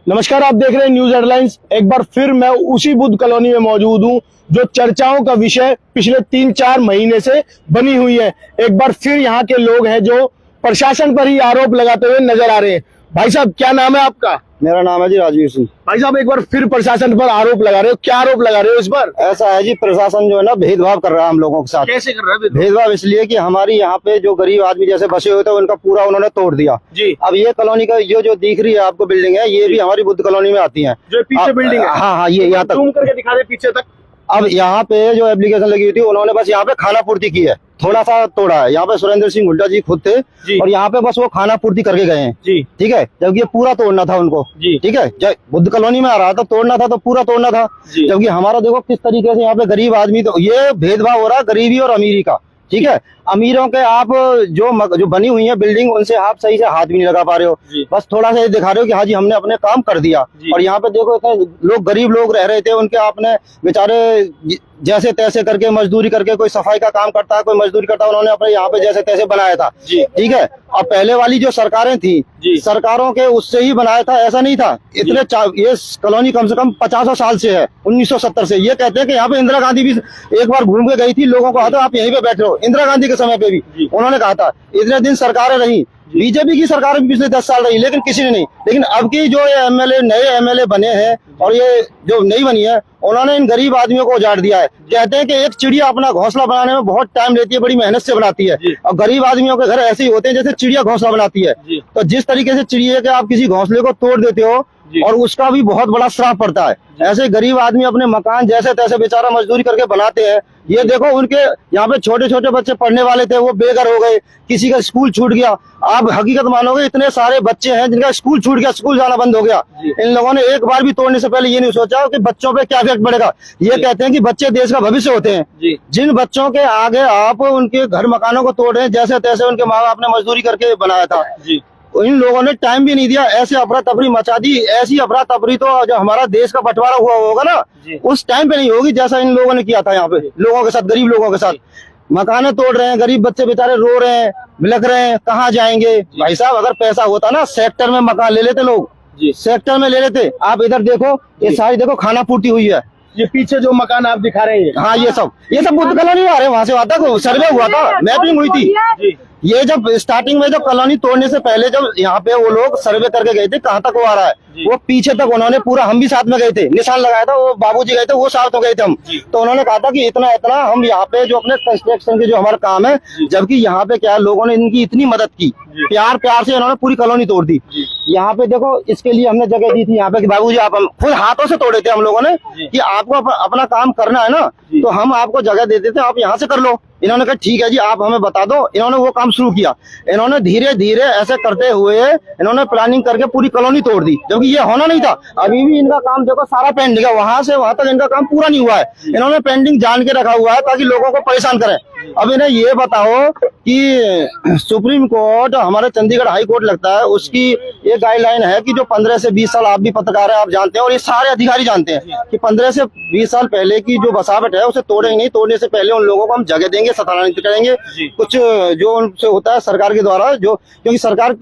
नमस्कार, आप देख रहे हैं न्यूज हेडलाइंस। एक बार फिर मैं उसी बुद्ध कॉलोनी में मौजूद हूं जो चर्चाओं का विषय पिछले 3-4 महीने से बनी हुई है। एक बार फिर यहां के लोग हैं जो प्रशासन पर ही आरोप लगाते हुए नजर आ रहे हैं। भाई साहब, क्या नाम है आपका? मेरा नाम है जी राजवीर सिंह। भाई साहब, एक बार फिर प्रशासन पर आरोप लगा रहे हो, क्या आरोप लगा रहे हो इस बार? ऐसा है जी, प्रशासन जो है ना भेदभाव कर रहा है हम लोगों के साथ। कैसे कर रहा है भेदभाव इसलिए कि हमारी यहाँ पे जो गरीब आदमी जैसे बसे हुए थे उनका पूरा उन्होंने तोड़ दिया जी। अब ये कॉलोनी का जो दिख रही है आपको बिल्डिंग है, ये भी हमारी बुद्ध कॉलोनी में आती है। जो पीछे बिल्डिंग है, हाँ, ये यहाँ तक जूम करके दिखा दे पीछे तक। अब यहाँ पे जो एप्लीकेशन लगी हुई थी उन्होंने बस यहाँ पे खाना पूर्ति की है, थोड़ा सा तोड़ा है। यहाँ पे सुरेंद्र सिंह हुड्डा जी खुद थे और यहाँ पे बस वो खाना पूर्ति करके गए हैं जी। ठीक है, जबकि ये पूरा तोड़ना था उनको जी। ठीक है, जब बुद्ध कॉलोनी में आ रहा था तोड़ना था तो पूरा तोड़ना था। जबकि हमारा देखो किस तरीके से यहाँ पे गरीब आदमी, तो ये भेदभाव हो रहा है गरीबी और अमीरी का। ठीक है, अमीरों के आप जो बनी हुई है बिल्डिंग, उनसे आप सही से हाथ भी नहीं लगा पा रहे हो, बस थोड़ा सा ये दिखा रहे हो कि हाँ जी हमने अपने काम कर दिया। और यहाँ पे देखो इतने लोग गरीब लोग रह रहे थे, उनके आपने बेचारे जैसे तैसे करके मजदूरी करके, कोई सफाई का काम करता है, कोई मजदूरी करता है, उन्होंने अपने यहाँ पे जैसे तैसे बनाया था ठीक है। और पहले वाली जो सरकारें थी सरकारों के उससे ही बनाया था, ऐसा नहीं था। इतने ये कॉलोनी कम से कम 50 साल से है, 1970 से। ये कहते हैं कि यहाँ पे इंदिरा गांधी भी एक बार घूम के गई थी, लोगों को आता आप यहीं पे बैठे हो। इंदिरा गांधी के समय पे भी उन्होंने कहा था, इतने दिन सरकारें रही, बीजेपी की सरकार भी पिछले 10 साल रही, लेकिन किसी ने नहीं। लेकिन अब की जो एमएलए नए एमएलए बने हैं और ये जो नई बनी है, उन्होंने इन गरीब आदमियों को उजाड़ दिया है। कहते हैं कि एक चिड़िया अपना घोंसला बनाने में बहुत टाइम लेती है, बड़ी मेहनत से बनाती है, और गरीब आदमियों के घर ऐसे ही होते हैं जैसे चिड़िया घोंसला बनाती है। तो जिस तरीके से चिड़िया के आप किसी घोंसले को तोड़ देते हो और उसका भी बहुत बड़ा श्राप पड़ता है, ऐसे गरीब आदमी अपने मकान जैसे तैसे बेचारा मजदूरी करके बनाते हैं। ये देखो उनके यहाँ पे छोटे छोटे बच्चे पढ़ने वाले थे, वो बेघर हो गए, किसी का स्कूल छूट गया। आप हकीकत मानोगे इतने सारे बच्चे हैं जिनका स्कूल छूट गया, स्कूल जाना बंद हो गया। इन लोगों ने एक बार भी तोड़ने से पहले ये नहीं सोचा कि बच्चों पे क्या इफेक्ट पड़ेगा। ये कहते हैं कि बच्चे देश का भविष्य होते हैं। जिन बच्चों के आगे आप उनके घर मकानों को तोड़ रहे हैं, जैसे तैसे उनके माँ बाप ने मजदूरी करके बनाया था, इन लोगों ने टाइम भी नहीं दिया, ऐसे अफरा तफरी मचा दी। ऐसी अफरा तफरी तो जो हमारा देश का बंटवारा हुआ होगा ना, उस टाइम पे नहीं होगी जैसा इन लोगों ने किया था यहाँ पे लोगों के साथ, गरीब लोगों के साथ। मकाने तोड़ रहे हैं, गरीब बच्चे बेचारे रो रहे हैं, बिलख रहे हैं, कहाँ जाएंगे। भाई साहब, अगर पैसा होता ना सेक्टर में मकान ले लेते लोग, सेक्टर में ले लेते। आप इधर देखो, ये सारी देखो खाना पूर्ति हुई है। ये पीछे जो मकान आप दिखा रहे हैं, हाँ ये सब बुद्ध कॉलोनी आ रहे हैं, वहां से आता सर्वे हुआ था, मैपिंग हुई थी। ये जब स्टार्टिंग में जब कॉलोनी तोड़ने से पहले जब यहाँ पे वो लोग सर्वे करके गए थे कहाँ तक वो आ रहा है, वो पीछे तक उन्होंने पूरा, हम भी साथ में गए थे, निशान लगाया था, वो बाबूजी गए थे, वो साथ हो गए थे हम। तो उन्होंने कहा था कि इतना इतना हम यहाँ पे जो अपने कंस्ट्रक्शन के जो हमारा काम है, जबकि यहाँ पे क्या लोगों ने इनकी इतनी मदद की, प्यार से इन्होंने पूरी कॉलोनी तोड़ दी। यहाँ पे देखो, इसके लिए हमने जगह दी थी यहाँ पे कि बाबूजी आप, हम खुद हाथों से तोड़े थे हम लोगों ने कि आपको अपना काम करना है ना, तो हम आपको जगह दे देते हैं, आप यहाँ से कर लो। इन्होंने कहा ठीक है जी, आप हमें बता दो। इन्होंने वो काम शुरू किया। इन्होंने धीरे धीरे ऐसे करते हुए इन्होंने प्लानिंग करके पूरी कॉलोनी तोड़ दी, जबकि ये होना नहीं था। अभी भी इनका काम देखो सारा पेंडिंग है, वहां से वहां तक इनका काम पूरा नहीं हुआ है। इन्होंने पेंडिंग जान के रखा हुआ है ताकि लोगों को परेशान करें। अब इन्हें ये बताओ कि सुप्रीम कोर्ट, हमारे चंडीगढ़ हाई कोर्ट लगता है, उसकी ये गाइडलाइन है कि जो 15 से 20 साल, आप भी पत्रकार है, आप जानते हैं और ये सारे अधिकारी जानते हैं कि 15 से 20 साल पहले की जो बसावट है उसे तोड़ेंगे नहीं। तोड़ने से पहले उन लोगों को हम जगह देंगे, स्थानांतरित करेंगे। कुछ जो उनसे होता है सरकार के द्वारा, जो क्योंकि सरकार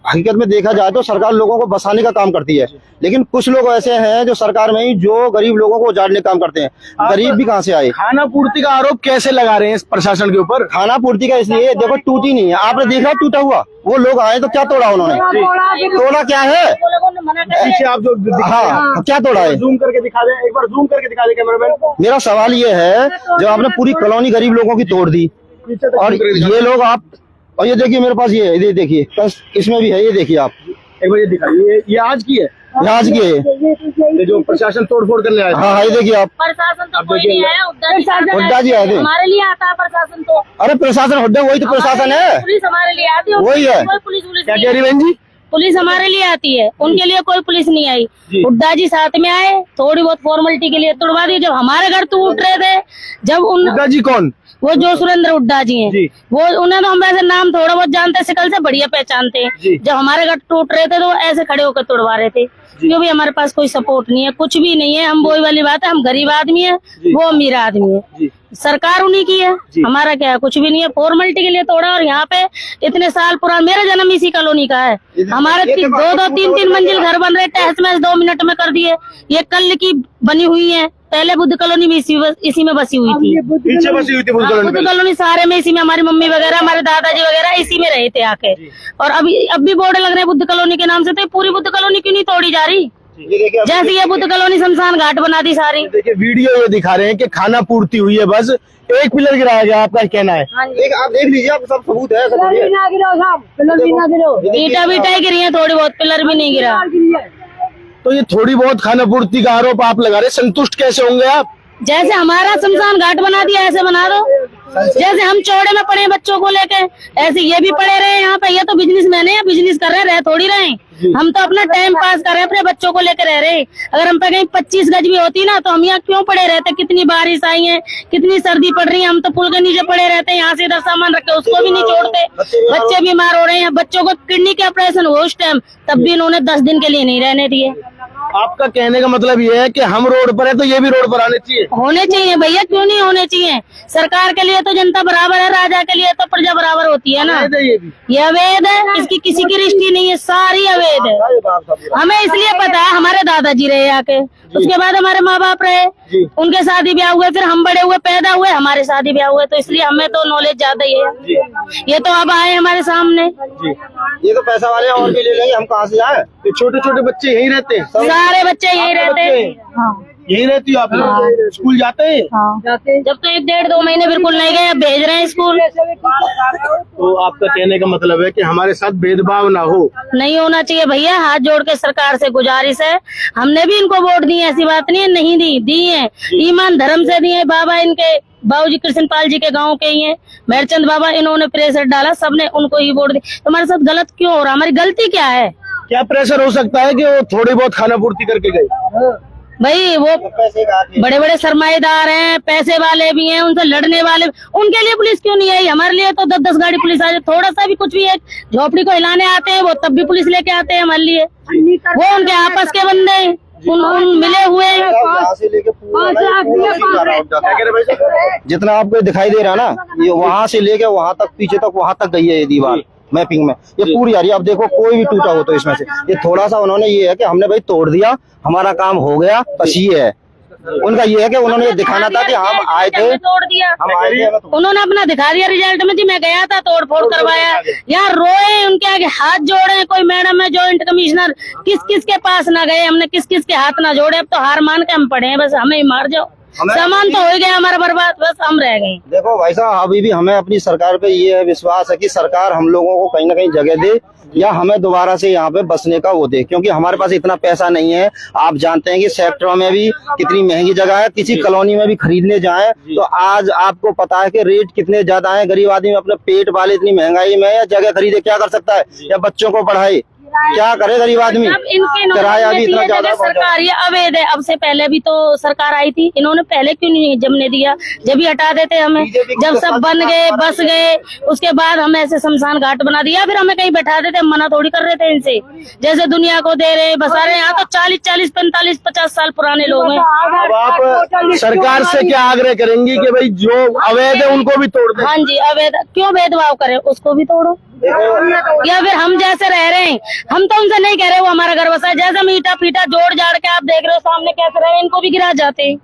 हकीकत में देखा जाए तो सरकार लोगों को बसाने का काम करती है, लेकिन कुछ लोग ऐसे हैं जो सरकार में ही जो गरीब लोगों को उजाड़ने का काम करते हैं। गरीब भी कहाँ से आए? खाना पूर्ति का आरोप कैसे लगा रहे हैं प्रशासन के ऊपर? खाना पूर्ति का इसलिए देखो टूटी नहीं है, आपने देखा टूटा हुआ, वो लोग आए तो क्या तोड़ा उन्होंने? तोड़ा क्या है पीछे आप जो हाँ क्या तोड़ा है? जूम करके दिखा दे, एक बार जूम करके दिखा दे कैमरामैन। मेरा सवाल ये है, जो आपने पूरी कॉलोनी गरीब लोगों की तोड़ दी और ये लोग आप, और ये देखिए मेरे पास ये देखिए, इसमें भी है, ये देखिए आप एक बार ये दिखाइए, ये आज की है, आज की है ये जो प्रशासन तोड़फोड़ करने आया। हाँ ये देखिए आप, प्रशासन तो कोई नहीं आया, हुड्डा जी आए थे हमारे लिए आता है प्रशासन तो। अरे प्रशासन हुड्डा, वही तो प्रशासन है, पुलिस हमारे लिए आती है, वही है। पुलिस क्या कह रही बहन जी? पुलिस हमारे लिए आती है, उनके लिए कोई पुलिस नहीं आई। हुड्डा जी साथ में आए, थोड़ी बहुत फॉर्मेलिटी के लिए तोड़वा दी। जब हमारे घर टूट रहे थे, जब हुड्डा जी कौन? वो जो सुरेंद्र हुड्डा जी हैं, वो उन्हें तो हम वैसे नाम थोड़ा बहुत जानते हैं, शकल से बढ़िया पहचानते हैं। जब हमारे घर टूट रहे थे तो वो ऐसे खड़े होकर तोड़वा रहे थे, क्योंकि हमारे पास कोई सपोर्ट नहीं है, कुछ भी नहीं है। हम वही वाली बात है, हम गरीब आदमी है, वो अमीर आदमी है। सरकार उन्हीं की है, हमारा क्या है, कुछ भी नहीं है। फॉर्मेलिटी के लिए तोड़ा और यहाँ पे इतने साल पुराना, मेरा जन्म इसी कॉलोनी का है। हमारे 2-2, 3-3 मंजिल घर बन रहे, तहस महस 2 मिनट में कर दिए। ये कल की बनी हुई है, पहले बुद्ध कॉलोनी में इसी में बसी हुई थी। पीछे बसी हुई थी बुद्ध कॉलोनी सारे में इसी में, हमारी मम्मी वगैरह, हमारे दादाजी वगैरह इसी में रहे थे आके। और अब भी बोर्ड लग रहे हैं बुद्ध कॉलोनी के नाम से, तो पूरी बुद्ध कॉलोनी क्यों नहीं तोड़ी जा रही? जैसे ये बुद्ध कॉलोनी शमशान घाट बना दी सारी। देखिए वीडियो ये दिखा रहे हैं कि खाना पूर्ति हुई है, बस एक पिलर गिराया गया, आपका कहना है? आप देख लीजिए, आप सब सबूत है, सब ईटा बीटा गिरी है, थोड़ी बहुत, पिलर भी नहीं गिरा। तो ये थोड़ी बहुत खाना पूर्ति का आरोप आप लगा रहे, संतुष्ट कैसे होंगे आप? जैसे हमारा शमशान घाट बना दिया ऐसे बना दो। जैसे हम चौड़े में पड़े बच्चों को लेके, ऐसे ये भी पड़े रहे यहाँ पे। ये तो बिजनेस मैन है, बिजनेस कर रहे थोड़ी रहे। हम तो अपना टाइम पास कर रहे हैं, अपने बच्चों को लेकर रह रहे। अगर हम पे कहीं 25 गज भी होती ना, तो हम यहाँ क्यों पड़े रहते? कितनी बारिश आई है, कितनी सर्दी पड़ रही है, हम तो पुल के नीचे पड़े रहते हैं। यहाँ से इधर सामान रखे, उसको भी नहीं छोड़ते। बच्चे बीमार हो रहे हैं, बच्चों को किडनी के ऑपरेशन हुआ उस टाइम, तब भी इन्होंने 10 दिन के लिए नहीं रहने दिए। आपका कहने का मतलब ये है कि हम रोड पर है तो ये भी रोड पर आने चाहिए? होने चाहिए भैया, क्यों नहीं होने चाहिए? सरकार के लिए तो जनता बराबर है, राजा के लिए तो प्रजा बराबर होती है ना। ये अवैध है, इसकी किसी की रिश्ती नहीं है, सारी अवैध है। हमें इसलिए पता है, हमारे दादाजी रहे आके, उसके बाद हमारे माँ बाप रहे, उनके शादी ब्याह हुए, फिर हम बड़े हुए, पैदा हुए, हमारे शादी ब्याह हुए, तो इसलिए हमें तो नॉलेज ज्यादा ही है। ये तो अब आए हमारे सामने। ये तो पैसा वाले और भी ले लेंगे, हम कहाँ से आए? छोटे छोटे बच्चे यहीं रहते हैं? सारे बच्चे यहीं रहते हैं। यहीं रहती हो आप लोग? स्कूल जाते हैं? जब तो 1-1.5-2 महीने बिल्कुल नहीं गए, अब भेज रहे हैं स्कूल। तो आपका कहने का मतलब है कि हमारे साथ भेदभाव ना हो? नहीं होना चाहिए भैया, हाथ जोड़ के सरकार से गुजारिश है। हमने भी इनको वोट दिए, ऐसी बात नहीं है, नहीं दी है, ईमान धर्म से दिए। बाबा इनके बाबूजी कृष्ण पाल जी के गांव के ही हैं, मेरचंद बाबा, इन्होंने प्रेशर डाला, सबने उनको ही वोट दिया। तो हमारे साथ गलत क्यों हो रहा? हमारी गलती क्या है? क्या प्रेशर हो सकता है कि वो थोड़ी बहुत खाना पूर्ति करके गए? भाई वो बड़े बड़े सरमाएदार हैं, पैसे वाले भी हैं, उनसे लड़ने वाले, उनके लिए पुलिस क्यों नहीं आई? हमारे लिए तो 10-10 गाड़ी पुलिस आ जाए, थोड़ा सा भी कुछ भी एक झोपड़ी को हिलाने आते हैं वो, तब भी पुलिस लेके आते हैं हमारे लिए। वो उनके आपस के बंदे हैं, उन मिले हुए हैं। जितना आपको दिखाई दे रहा है ना, ये वहाँ से लेके वहाँ तक, पीछे तक, वहाँ तक गई है ये दीवार मैपिंग में। ये पूरी आ रही है। अब देखो कोई भी टूटा हो तो इसमें से ये थोड़ा सा उन्होंने, ये है कि हमने भाई तोड़ दिया, हमारा काम हो गया, बस ये है उनका। ये है कि उन्होंने ये दिखाना था कि हम आए थे, तोड़ दिया, हम आए थे। उन्होंने अपना दिखा दिया रिजल्ट में जी मैं गया था, तोड़ फोड़ करवाया। यहाँ रोए, उनके आगे हाथ जोड़े। कोई मैडम है जॉइंट कमिश्नर, किस किस के पास ना गए, हमने किस किस के हाथ ना जोड़े। अब तो हार मान के हम पड़े हैं, बस हमें ही मार जाओ, सामान तो हो गया हमारा बर्बाद, बस हम रह गए। देखो भाई साहब, अभी भी हमें अपनी सरकार पे ये विश्वास है कि सरकार हम लोगों को कहीं ना कहीं जगह दे, या हमें दोबारा से यहाँ पे बसने का वो दे, क्योंकि हमारे पास इतना पैसा नहीं है। आप जानते हैं कि सेक्टरों में भी कितनी महंगी जगह है, किसी कॉलोनी में भी खरीदने जाएं तो आज आपको पता है कि रेट कितने ज्यादा हैं। गरीब आदमी अपने पेट वाले इतनी महंगाई में या जगह खरीदे क्या कर सकता है, या बच्चों को पढ़ाए क्या करे गरीब आदमी? किराया भी इतना ज्यादा। सरकार ये अवैध है। अब से पहले भी तो सरकार आई थी, इन्होंने पहले क्यों नहीं जमने दिया? जब ही हटा देते हमें, जब सब बन गए, बस गए, उसके बाद हमें ऐसे शमशान घाट बना दिया, फिर हमें कहीं बैठा देते, हम मना थोड़ी कर रहे थे इनसे। जैसे दुनिया को दे रहे, बसा रहे। यहाँ तो 40-40, 45, 50 साल पुराने लोग हैं। अब आप सरकार से क्या आग्रह करेंगी कि भाई जो अवैध है उनको भी तोड़ दो? हाँ जी, अवैध क्यों भेदभाव करे, उसको भी तोड़ो। या फिर हम जैसे रह रहे हैं, हम तो उनसे नहीं कह रहे वो हमारा घर बसा है। जैसे मीठा पीठा जोड़ जाड़ के आप देख रहे हो सामने कैसे रहे, इनको भी गिरा जाते हैं।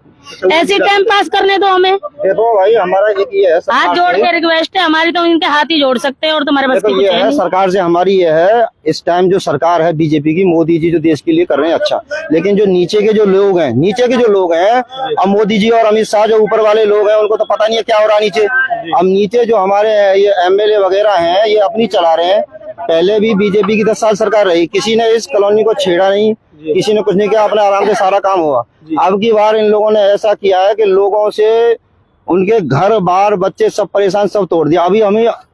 ऐसी टाइम पास करने दो हमें। देखो भाई, हमारा एक ये है, हाथ जोड़ के रिक्वेस्ट है हमारी, तो इनके हाथ ही जोड़ सकते हैं और तुम्हारे बस की ये है। सरकार से हमारी ये है, इस टाइम जो सरकार है बीजेपी की, मोदी जी जो देश के लिए कर रहे हैं अच्छा, लेकिन जो नीचे के जो लोग हैं, अब मोदी जी और अमित शाह जो ऊपर वाले लोग हैं, उनको तो पता नहीं है क्या हो रहा नीचे। अब नीचे जो हमारे ये एमएलए वगैरह हैं, ये अपनी चला रहे हैं। पहले भी बीजेपी की 10 साल सरकार रही, किसी ने इस कॉलोनी को छेड़ा नहीं, किसी ने कुछ नहीं किया, अपने आराम से सारा काम हुआ। अब की बार इन लोगों ने ऐसा किया है कि लोगों से उनके घर बार बच्चे सब परेशान, सब तोड़ दिया।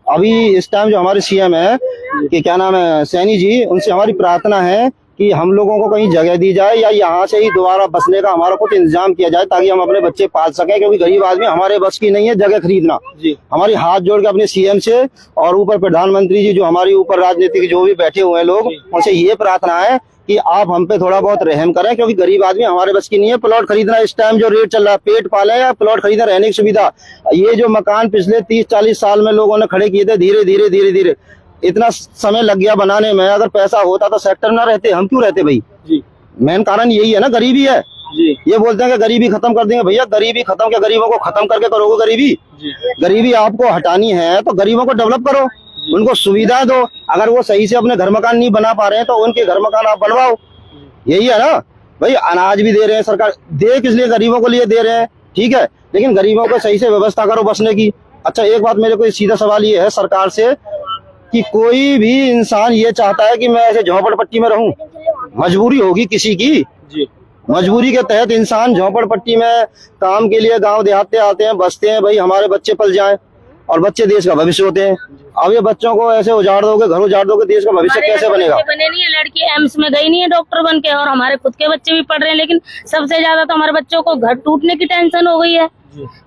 अभी इस टाइम जो हमारे सीएम है कि क्या नाम है, सैनी जी, उनसे हमारी प्रार्थना है कि हम लोगों को कहीं जगह दी जाए, या यहाँ से ही दोबारा बसने का हमारा कुछ इंतजाम किया जाए, ताकि हम अपने बच्चे पाल सकें। क्योंकि गरीब आदमी, हमारे बस की नहीं है जगह खरीदना। हमारी हाथ जोड़ के अपने सीएम से और ऊपर प्रधानमंत्री जी, जो हमारी ऊपर राजनीतिक जो भी बैठे हुए हैं लोग, उनसे ये प्रार्थना है कि आप हम पे थोड़ा बहुत रहम करें, क्योंकि गरीब आदमी हमारे बस की नहीं है प्लॉट खरीदना। इस टाइम जो रेट चल रहा है, पेट पाले या प्लॉट खरीदना, रहने की सुविधा। ये जो मकान पिछले 30-40 साल में लोगों ने खड़े किए थे, धीरे धीरे धीरे धीरे इतना समय लग गया बनाने में। अगर पैसा होता तो सेक्टर ना रहते, हम क्यों रहते भाई? जी मेन कारण यही है ना, गरीबी है। जी ये बोलते हैं कि गरीबी खत्म कर देंगे। भैया गरीबी खत्म क्या, गरीबों को खत्म करके करोगे गरीबी? जी गरीबी आपको हटानी है तो गरीबों को डेवलप करो, उनको सुविधा दो। अगर वो सही से अपने घर मकान नहीं बना पा रहे हैं तो उनके घर मकान आप बनवाओ। यही है ना भाई। अनाज भी दे रहे हैं सरकार, दे किस लिए? गरीबों को लिए दे रहे हैं, ठीक है, लेकिन गरीबों को सही से व्यवस्था करो बसने की। अच्छा एक बात मेरे को सीधा सवाल ये है सरकार से कि कोई भी इंसान ये चाहता है कि मैं ऐसे झोपड़पट्टी में रहूं? मजबूरी होगी किसी की, जी मजबूरी के तहत इंसान झोपड़पट्टी में काम के लिए गांव देहात से आते हैं, बसते हैं। भाई हमारे बच्चे पल जाएं, और बच्चे देश का भविष्य होते हैं। अब ये बच्चों को ऐसे उजाड़ दोगे, घर उजाड़ दोगे, देश का भविष्य कैसे बनेगा? बने नहीं है, लड़की एम्स में गई नहीं है डॉक्टर बन के, और हमारे खुद के बच्चे भी पढ़ रहे हैं, लेकिन सबसे ज्यादा तो हमारे बच्चों को घर टूटने की टेंशन हो गई है।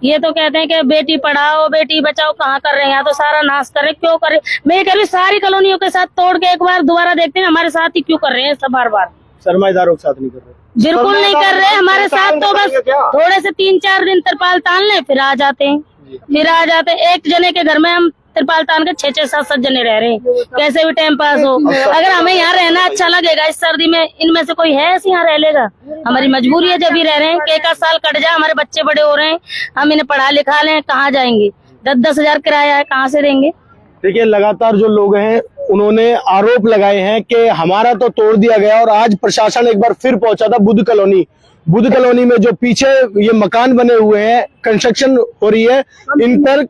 ये तो कहते हैं कि बेटी पढ़ाओ बेटी बचाओ, कहाँ कर रहे हैं? यहाँ तो सारा नाश कर रहे, क्यों कर रहे? मैं ये कह रही हूँ सारी कॉलोनियों के साथ तोड़ के एक बार दोबारा देखते हैं हमारे साथ ही क्यों कर रहे हैं सब बार बार। सरमाएदारों के साथ नहीं कर रहे, बिल्कुल नहीं कर रहे हमारे साथ। तो बस थोड़े से 3-4 दिन तिरपाल तान ले, फिर आ जाते हैं, फिर आ जाते हैं। एक जने के घर में हम तिरपाल तान के 6-6, 7-7 जने रह रहे हैं, कैसे भी टाइम पास हो। अगर हमें यहाँ रहना अच्छा लगेगा इस सर्दी में, इनमें से कोई है ऐसे यहाँ रह लेगा? हमारी मजबूरी है जब भी रह रहे हैं कि 1 साल कट जाए, हमारे बच्चे बड़े हो रहे हैं, हम इन्हें पढ़ा लिखा लें, कहाँ जाएंगे? 10-10 हजार किराया है, कहाँ से देंगे? देखिए लगातार जो लोग हैं उन्होंने आरोप लगाए हैं कि हमारा तो तोड़ दिया गया, और आज प्रशासन एक बार फिर पहुंचा था बुद्ध कॉलोनी में जो पीछे ये मकान बने हुए हैं, कंस्ट्रक्शन हो रही है, इन पर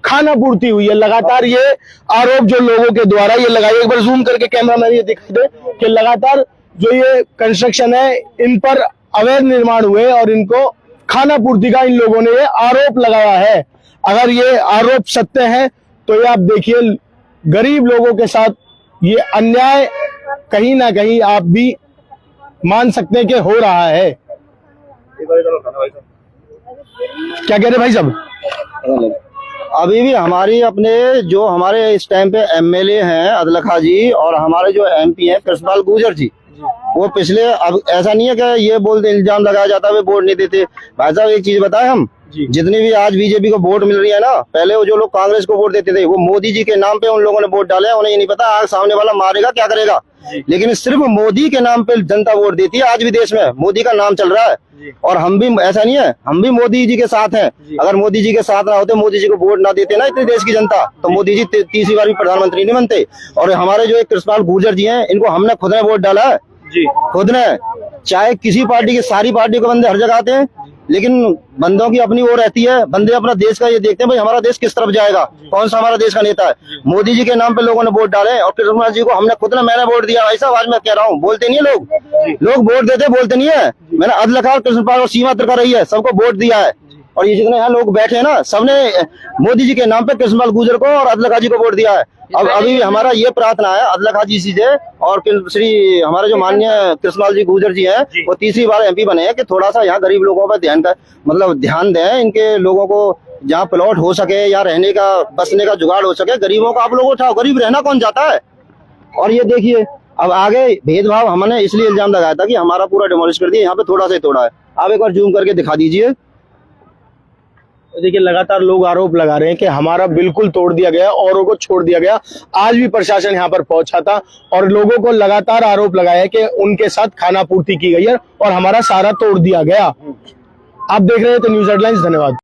खाना पूर्ति हुई है। लगातार ये आरोप जो लोगों के द्वारा ये लगाए, एक बार जूम करके कैमरा मैन ये दिखा दे कि लगातार जो ये कंस्ट्रक्शन है इन पर अवैध निर्माण हुए और इनको खाना पूर्ति का इन लोगों ने ये आरोप लगाया है। अगर ये आरोप सत्य है तो ये आप देखिए गरीब लोगों के साथ ये अन्याय कहीं ना कहीं आप भी मान सकते हैं कि हो रहा है। क्या कह रहे भाई साहब? अभी भी हमारी अपने जो हमारे इस टाइम पे एमएलए हैं अदलखा जी, और हमारे जो एमपी हैं कृष्णपाल गुर्जर जी, वो पिछले, अब ऐसा नहीं है कि ये बोलते इल्जाम लगाया जाता है वोट नहीं देते। भाई साहब एक चीज बताएं, हम जितनी भी आज बीजेपी को वोट मिल रही है ना, पहले वो जो लोग कांग्रेस को वोट देते थे वो मोदी जी के नाम पे उन लोगों ने वोट डाले, उन्हें ये नहीं पता आग सामने वाला मारेगा क्या करेगा, लेकिन सिर्फ मोदी के नाम पे जनता वोट देती है। आज भी देश में मोदी का नाम चल रहा है, और हम भी, ऐसा नहीं है, हम भी मोदी जी के साथ हैं। अगर मोदी जी के साथ ना होते, मोदी जी को वोट ना देते ना इतने देश की जनता, तो मोदी जी तीसरी बार भी प्रधानमंत्री नहीं बनते। और हमारे जो एक कृष्णपाल गुर्जर जी हैं, इनको हमने खुद ने वोट डाला है, खुद ने। चाहे किसी पार्टी के, सारी पार्टी के बंदे हर जगह आते हैं, लेकिन बंदों की अपनी वो रहती है, बंदे अपना देश का ये देखते हैं भाई हमारा देश किस तरफ जाएगा, कौन सा हमारा देश का नेता है। मोदी जी के नाम पे लोगों ने वोट डाले, और कृष्णपाल जी को हमने खुद ने, मैंने वोट दिया। ऐसा आज मैं कह रहा हूँ, बोलते नहीं है लोग वोट देते, बोलते नहीं है। मैंने अदलखा कृष्णपाल और सीमा तक रही है, सबको वोट दिया है। और ये जितने यहाँ लोग बैठे हैं ना, सबने मोदी जी के नाम पे कृष्णपाल गुर्जर को और अदलखा जी को वोट दिया है। अब अभी भी हमारा ये प्रार्थना है अदलखा जी से, और श्री हमारे जो माननीय कृष्णपाल जी गुर्जर जी हैं, वो तीसरी बार एमपी बने हैं, कि थोड़ा सा यहाँ गरीब लोगों पर ध्यान दें, इनके लोगों को जहाँ प्लॉट हो सके या रहने का बसने का जुगाड़ हो सके, गरीबों का आप लोग उठाओ। गरीब रहना कौन चाहता है? और ये देखिए अब आगे भेदभाव हमने इसलिए इल्जाम लगाया था कि हमारा पूरा डिमोलिश कर दिया, यहाँ पे थोड़ा सा ही तोड़ा है। आप एक बार जूम करके दिखा दीजिए। देखिए लगातार लोग आरोप लगा रहे हैं कि हमारा बिल्कुल तोड़ दिया गया, औरों को छोड़ दिया गया। आज भी प्रशासन यहाँ पर पहुंचा था और लोगों को लगातार आरोप लगाया कि उनके साथ खाना पूर्ति की गई है और हमारा सारा तोड़ दिया गया। आप देख रहे हैं तो न्यूज़ हेडलाइंस। धन्यवाद।